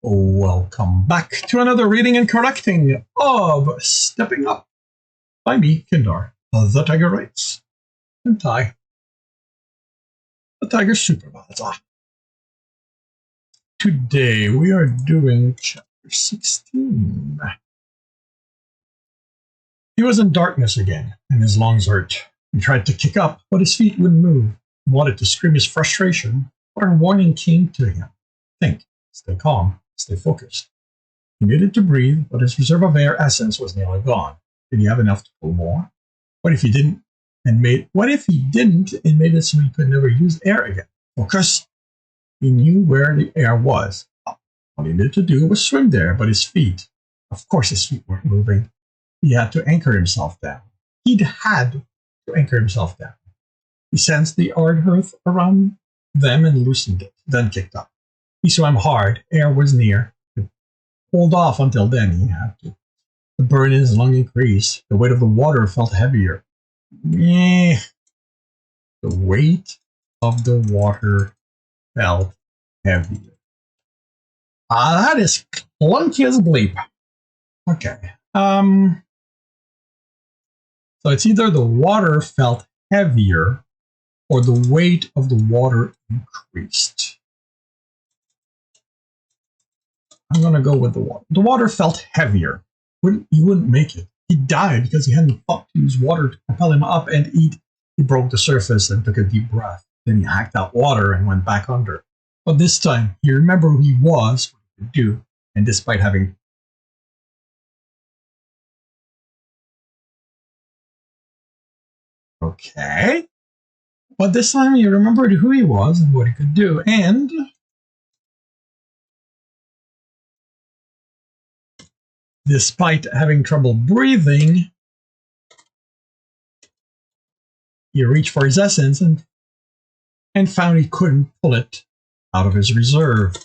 Welcome back to another reading and correcting of Stepping Up by me, Kindar, the Tiger Writes, and Ty, the Tiger Supervisor. Today we are doing chapter 16. He was in darkness again, and his lungs hurt. He tried to kick up, but his feet wouldn't move. He wanted to scream his frustration, but a warning came to him. Think, stay calm, stay focused. He needed to breathe, but his reserve of air essence was nearly gone. Did he have enough to pull more? What if he didn't and made it so he could never use air again? Focus. He knew where the air was. All he needed to do was swim there, but his feet, of course his feet weren't moving. He had to anchor himself down. He'd had to anchor himself down. He sensed the hard earth around them and loosened it, then kicked up. He swam hard. Air was near. He pulled off until then he had to. The burn in his lung increased. The weight of the water felt heavier. The weight of the water felt heavier. That is clunky as bleep. Okay. So it's either the water felt heavier or the weight of the water increased. I'm going to go with the water. The water felt heavier. He wouldn't make it. He died because he hadn't thought to use water to propel him up and eat. He broke the surface and took a deep breath. Then he hacked out water and went back under. But this time, he remembered who he was, what he could do, and despite having... Okay. But this time he remembered who he was and what he could do, and... despite having trouble breathing, he reached for his essence and found he couldn't pull it out of his reserve.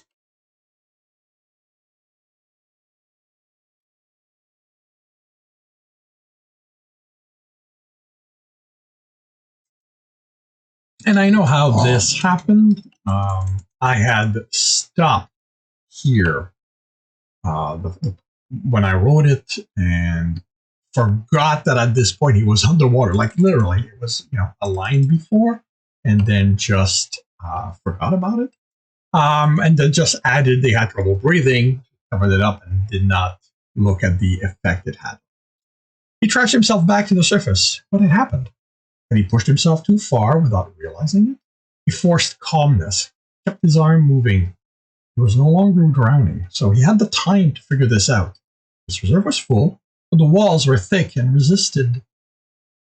And I know how this happened. I had stopped here when I wrote it and forgot that at this point he was underwater. Like literally, it was a line before, and then just forgot about it. And then just added they had trouble breathing, covered it up, and did not look at the effect it had. He trashed himself back to the surface. What had happened? Had he pushed himself too far without realizing it? He forced calmness, kept his arm moving. He was no longer drowning, so he had the time to figure this out. His reserve was full, but the walls were thick and resisted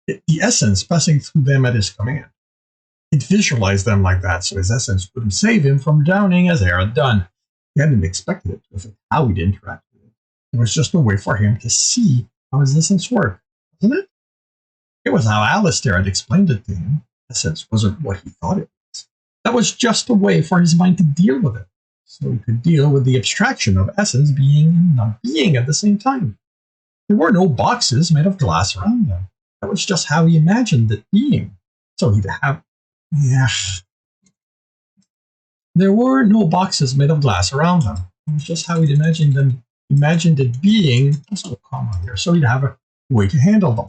the essence passing through them at his command. He'd visualized them like that, so his essence wouldn't save him from drowning as air had done. He hadn't expected it to affect how he'd interact with it. It was just a way for him to see how his essence worked, wasn't it? It was how Alistair had explained it to him. Essence wasn't what he thought it was. That was just a way for his mind to deal with it, so he could deal with the abstraction of essence being and not being at the same time. There were no boxes made of glass around them. That was just how he imagined it being. So he'd have... There were no boxes made of glass around them. It was just how he'd imagined it being. There's no comma here. So he'd have a way to handle them.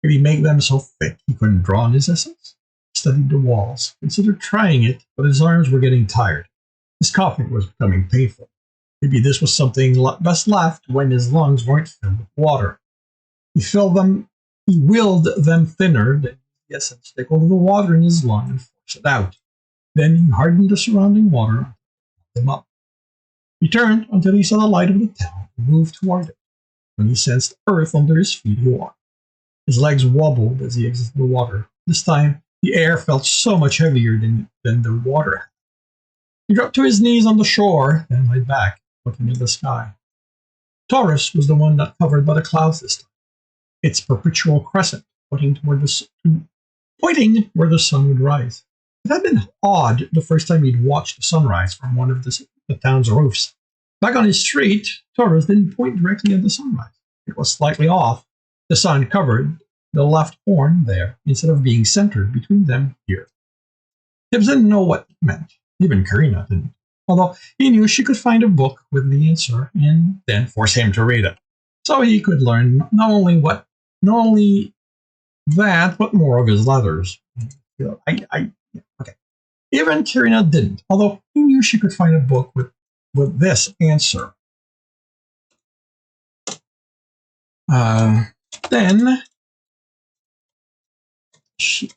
Could he make them so thick he couldn't draw on his essence? He studied the walls, considered trying it, but his arms were getting tired. His coughing was becoming painful. Maybe this was something best left when his lungs weren't filled with water. He willed them thinner than the essence to take hold of the water in his lung and force it out. Then he hardened the surrounding water and pulled them up. He turned until he saw the light of the town and moved toward it. When he sensed earth under his feet, he walked. His legs wobbled as he exited the water. This time, the air felt so much heavier than the water had. He dropped to his knees on the shore, then lay back, looking at the sky. Taurus was the one not covered by the clouds this time. Its perpetual crescent, pointing where the sun would rise. It had been odd the first time he'd watched the sunrise from one of the town's roofs. Back on his street, Taurus didn't point directly at the sunrise. It was slightly off. The sun covered the left horn there, instead of being centered between them here. Tibs didn't know what it meant. Even Karina didn't. although he knew she could find a book with the answer and then force him to read it. So he could learn not only that, but more of his letters. Okay. Even Kirina didn't, although he knew she could find a book with this answer. Then she'd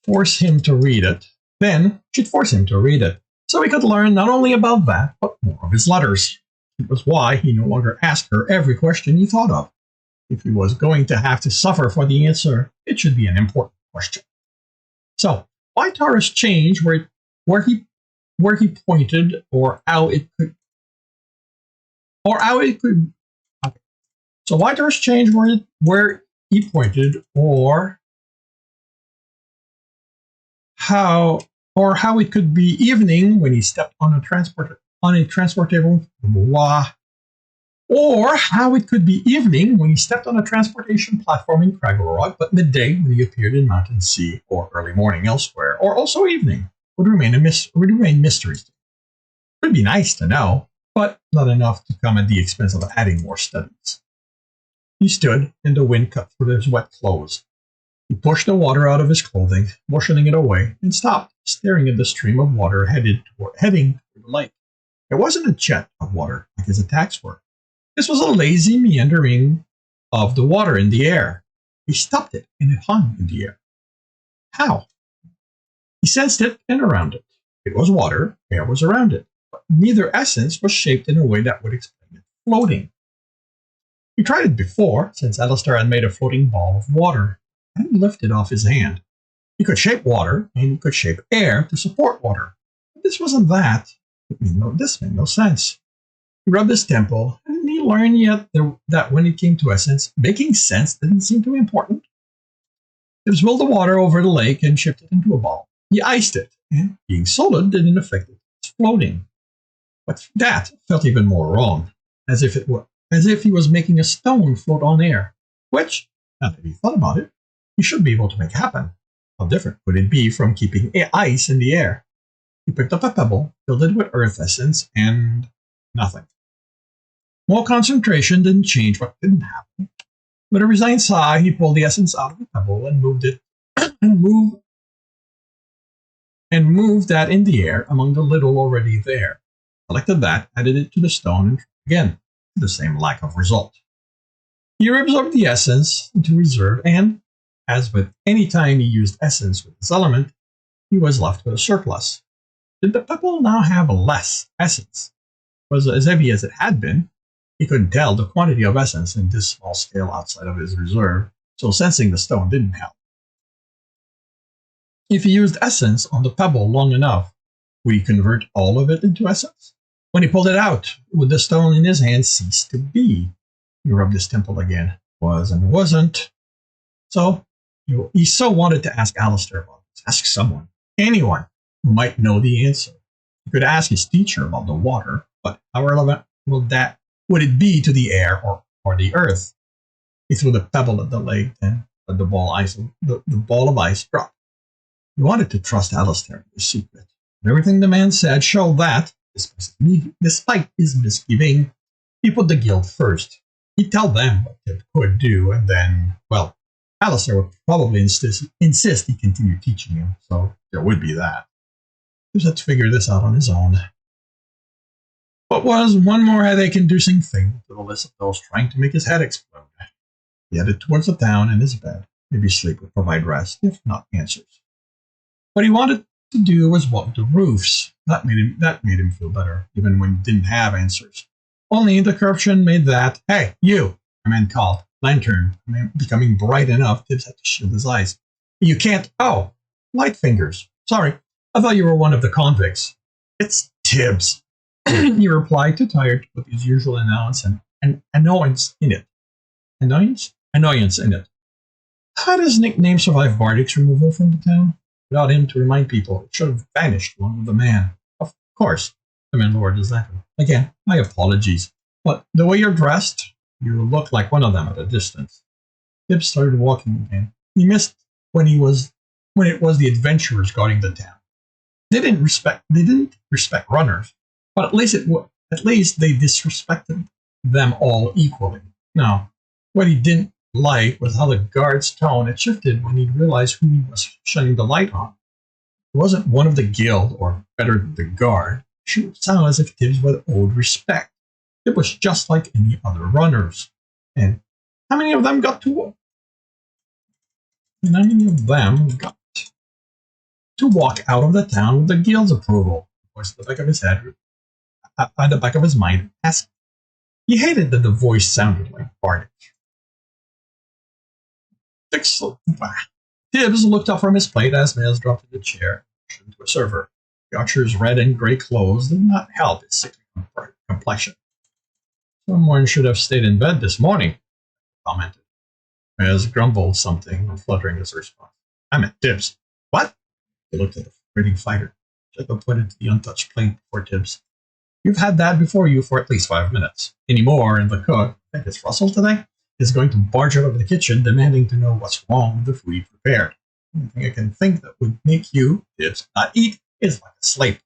force him to read it. Then she'd force him to read it, so he could learn not only about that, but more of his letters. It was why he no longer asked her every question he thought of. If he was going to have to suffer for the answer, it should be an important question. So, why Taurus change where he pointed, or how it could, okay. So why Taurus change where he pointed, or how it could be evening when he stepped on a transportable, or how it could be evening when he stepped on a transportation platform in Kragorod, but midday when he appeared in Mountain Sea, or early morning elsewhere, or also evening, would remain mysteries. It would be nice to know, but not enough to come at the expense of adding more studies. He stood, and the wind cut through his wet clothes. He pushed the water out of his clothing, motioning it away, and stopped, staring at the stream of water heading toward the lake. It wasn't a jet of water like his attacks were. This was a lazy meandering of the water in the air. He stopped it, and it hung in the air. How? He sensed it and around it. It was water, air was around it, but neither essence was shaped in a way that would explain it floating. He tried it before, since Alistair had made a floating ball of water, and lifted off his hand. He could shape water, and he could shape air to support water. But this wasn't that. This made no sense. He rubbed his temple, and he learned yet that when it came to essence, making sense didn't seem too important. Tibs willed the water over the lake and shipped it into a ball. He iced it, and being solid didn't affect it. It's floating. But that felt even more wrong, as if he was making a stone float on air, which, now that he thought about it, he should be able to make happen. How different would it be from keeping ice in the air? He picked up a pebble, filled it with earth essence, and nothing. More concentration didn't change what didn't happen. With a resigned sigh, he pulled the essence out of the pebble and moved it and moved that in the air among the little already there. Collected that, added it to the stone, and tried again, to the same lack of result. He reabsorbed the essence into reserve, and, as with any time he used essence with his element, he was left with a surplus. Did the pebble now have less essence? It was as heavy as it had been. He couldn't tell the quantity of essence in this small scale outside of his reserve, so sensing the stone didn't help. If he used essence on the pebble long enough, would he convert all of it into essence? When he pulled it out, would the stone in his hand cease to be? He rubbed his temple again. Was and wasn't. So, he so wanted to ask Alistair about this. Ask someone, anyone, who might know the answer. He could ask his teacher about the water, but how relevant would it be to the air or the earth? He threw the pebble at the lake, then let the ball of ice drop. He wanted to trust Alistair in his secret. And everything the man said showed that, despite his misgiving, he put the guild first. He'd tell them what Tib could do, and then, well, Alistair would probably insist he continue teaching him, so there would be that. He just had to figure this out on his own. What was one more headache-inducing thing to the list of those trying to make his head explode? He headed towards the town and his bed. Maybe sleep would provide rest, if not answers. What he wanted to do was walk the roofs. That made him feel better, even when he didn't have answers. Only the corruption made that, "Hey, you," a man called, lantern, becoming bright enough, Tibs had to shield his eyes. "You can't, oh, light fingers. Sorry, I thought you were one of the convicts." "It's Tibs," he replied, too tired to put his usual annoyance in it. Annoyance in it. How does nickname survive Bardic's removal from the town? Without him to remind people, it should have vanished along with the man. Of course, the man lowered his lantern. "Again, my apologies. But the way you're dressed, you look like one of them at a distance." Tibs started walking again. He missed when when it was the adventurers guarding the town. They didn't respect runners, but at least they disrespected them all equally. Now, what he didn't like was how the guard's tone had shifted when he realized who he was shining the light on. It wasn't one of the guild, or better, the guard. It should sound as if Tibs was owed respect. It was just like any other runners. And how many of them got to walk out of the town with the guild's approval? Voice at the back of his head, at the back of his mind, asked. He hated that the voice sounded like Bardic. Tibs looked up from his plate as Miles dropped into a chair and motioned to a server. The archer's red and grey clothes did not help his sickly complexion. Someone should have stayed in bed this morning, he commented. Miles grumbled something, fluttering his response. I meant Tibs. What? He looked at the grinning fighter. Jacob pointed to the untouched plate before Tibs. You've had that before you for at least 5 minutes. Any more, and the cook, I think it's Russell today, is going to barge out of the kitchen demanding to know what's wrong with the food he prepared. The only thing I can think that would make you, Tibs, not eat is like a sleep.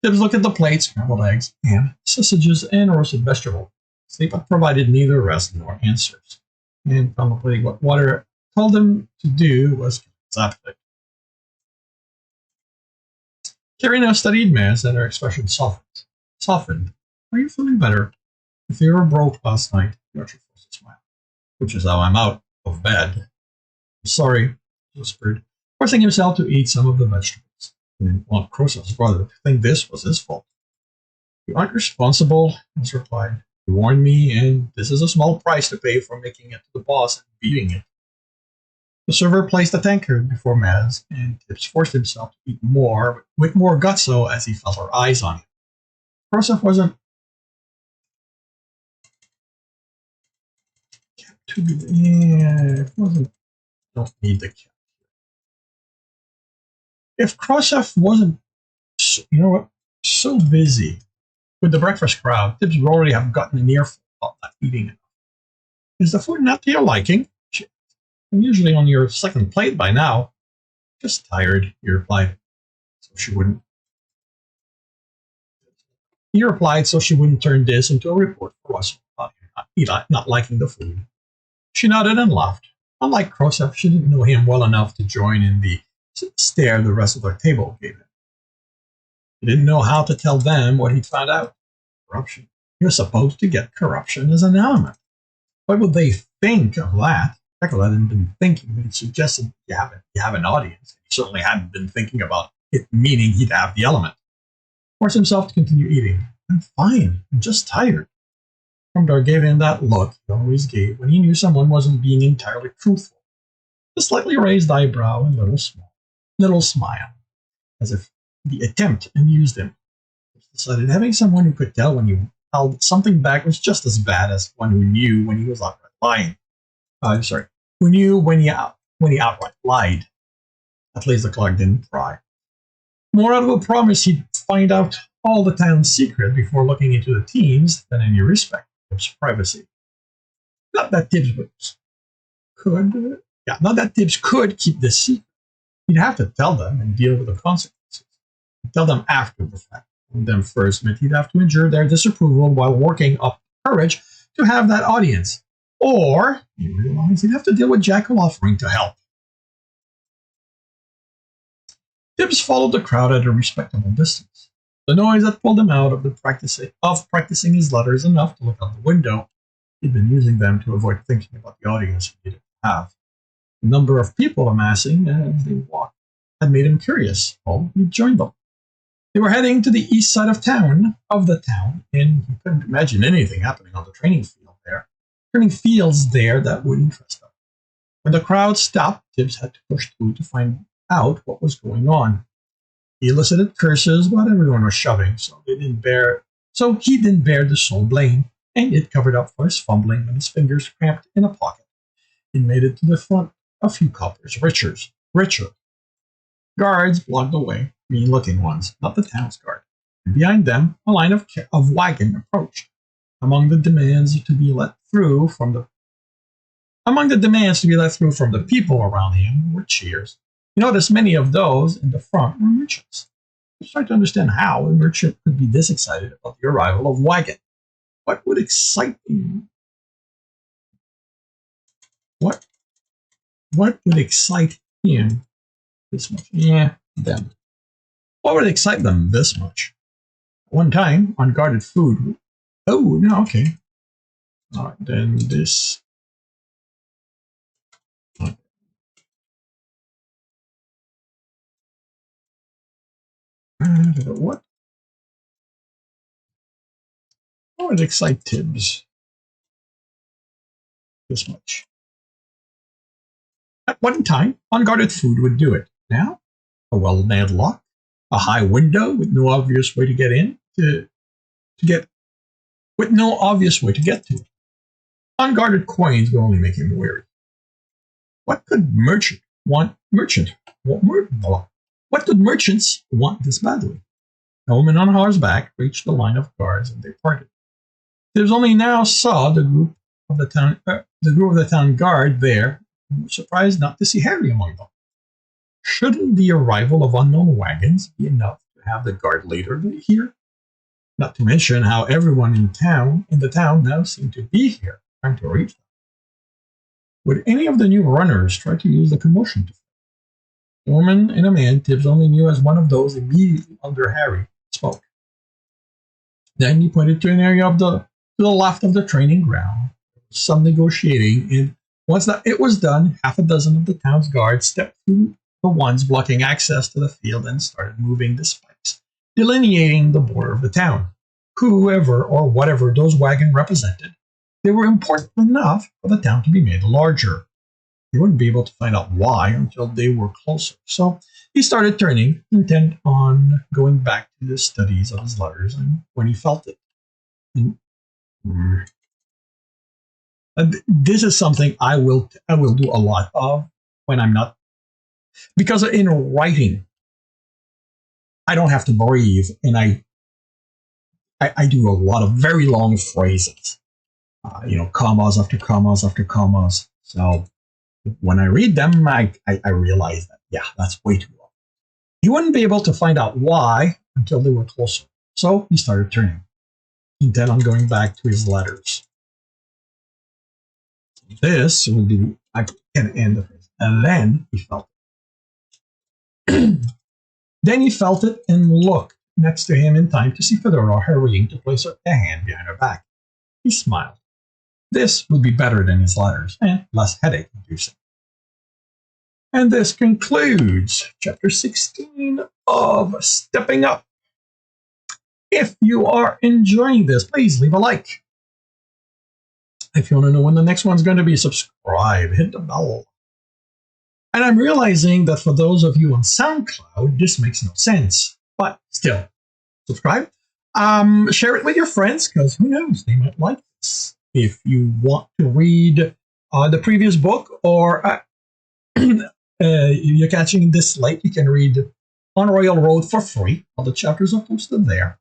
Tibs looked at the plate, scrambled eggs, ham, sausages, and roasted vegetable. Sleep had provided neither rest nor answers. And contemplating what water told him to do was kill his appetite. Carrie studied Maz, and her expression softened. Are you feeling better? The fever broke last night. The archer forced a smile. Which is how I'm out of bed. I'm sorry, he whispered, forcing himself to eat some of the vegetables. He didn't want Krosov's brother to think this was his fault. You aren't responsible, Maz replied. You warned me, and this is a small price to pay for making it to the boss and beating it. The server placed a tankard before Maz, and Tibs forced himself to eat more, with more gutso as he felt her eyes on him. Krosov wasn't it wasn't. Don't need the cap. If Krosov wasn't, so busy with the breakfast crowd, Tibs would already have gotten an earful about not eating enough. Is the food not to your liking? I'm usually on your second plate by now. Just tired, he replied. He replied so she wouldn't turn this into a report for Russell about him not liking the food. She nodded and laughed. Unlike Krosov, she didn't know him well enough to join in the stare the rest of their table gave him. He didn't know how to tell them what he'd found out. Corruption. He was supposed to get corruption as an element. What would they think of that? Jekyll hadn't been thinking, but it suggested you have an audience. He certainly hadn't been thinking about it, meaning he'd have the element. Forced himself to continue eating. I'm fine. I'm just tired. Krumdar gave him that look he always gave when he knew someone wasn't being entirely truthful. A slightly raised eyebrow and little smile, as if the attempt amused him. He decided having someone who could tell when you held something back was just as bad as one who knew when he was outright lying. Who knew when he outright lied. At least the clerk didn't pry. More out of a promise he'd find out all the town's secret before looking into the teams than any respect for Tibs' privacy. Not that Tibs could keep this secret. He'd have to tell them and deal with the consequences. He'd tell them after the fact. And them first meant he'd have to endure their disapproval while working up courage to have that audience. Or, he realized, he'd have to deal with Jackal offering to help. Tibs followed the crowd at a respectable distance. The noise that pulled him out of practicing his letters enough to look out the window. He'd been using them to avoid thinking about the audience he didn't have. The number of people amassing as they walked had made him curious. So he joined them. They were heading to the east side of the town, and he couldn't imagine anything happening on the training fields there that would interest them. When the crowd stopped, Tibs had to push through to find out what was going on. He elicited curses, but everyone was shoving, so he didn't bear the sole blame, and it covered up for his fumbling when his fingers cramped in a pocket. He made it to the front a few coppers, richer. Guards blocked the way, mean-looking ones, not the town's guard. And behind them, a line of wagon approached. Among the demands to be let through from the people around him were cheers, You notice many of those in the front were merchants. Let's try to understand how a merchant could be this excited about the arrival of wagon. What would excite him? What would excite him this much? Yeah, them. What would excite them this much? One time, unguarded food. Oh, no, okay. All right, then this. What? What would excite Tibs this much? At one time, unguarded food would do it. Now, a well-nailed lock, a high window with no obvious way to get in, to get with no obvious way to get to it. Unguarded coins will only make him wary. What could merchant want? What could merchants want this badly? A woman on horseback reached the line of guards and they parted. There's only now saw the group of the town guard there, and were surprised not to see Harry among them. Shouldn't the arrival of unknown wagons be enough to have the guard later here? Not to mention how everyone in the town now seemed to be here, trying to reach them. Would any of the new runners try to use the commotion to fight? A woman and a man Tibbs only knew as one of those immediately under Harry spoke. Then he pointed to an area to the left of the training ground. There was some negotiating, and once that it was done, half a dozen of the town's guards stepped through the ones blocking access to the field and started moving the spikes, delineating the border of the town. Whoever or whatever those wagons represented, they were important enough for the town to be made larger. He wouldn't be able to find out why until they were closer. So he started turning, intent on going back to the studies of his letters, and when he felt it. This is something I will do a lot of when I'm not, because in writing, I don't have to breathe, and I do a lot of very long phrases, commas after commas after commas. So when I read them, I realize that, yeah, that's way too long. He wouldn't be able to find out why until they were closer. So he started turning, intent on going back to his letters. This will be, I can end the phrase. And then he felt it. Then he felt it and looked next to him in time to see Fedora hurrying to place a hand behind her back. He smiled. This would be better than his letters and less headache inducing. And this concludes chapter 16 of Stepping Up. If you are enjoying this, please leave a like. If you want to know when the next one's going to be, subscribe, hit the bell. And I'm realizing that for those of you on SoundCloud, this makes no sense. But still, subscribe. Share it with your friends, because who knows, they might like this. If you want to read the previous book, or you're catching this late, you can read On Royal Road for free. All the chapters are posted there.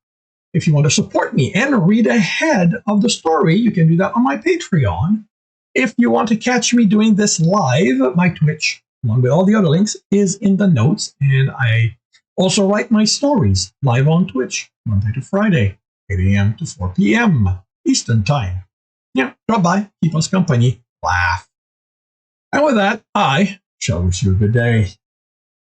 If you want to support me and read ahead of the story, you can do that on my Patreon. If you want to catch me doing this live, my Twitch, along with all the other links, is in the notes. And I also write my stories live on Twitch, Monday to Friday, 8 a.m. to 4 p.m. Eastern Time. Yeah, drop by, keep us company, laugh. And with that, I shall wish you a good day.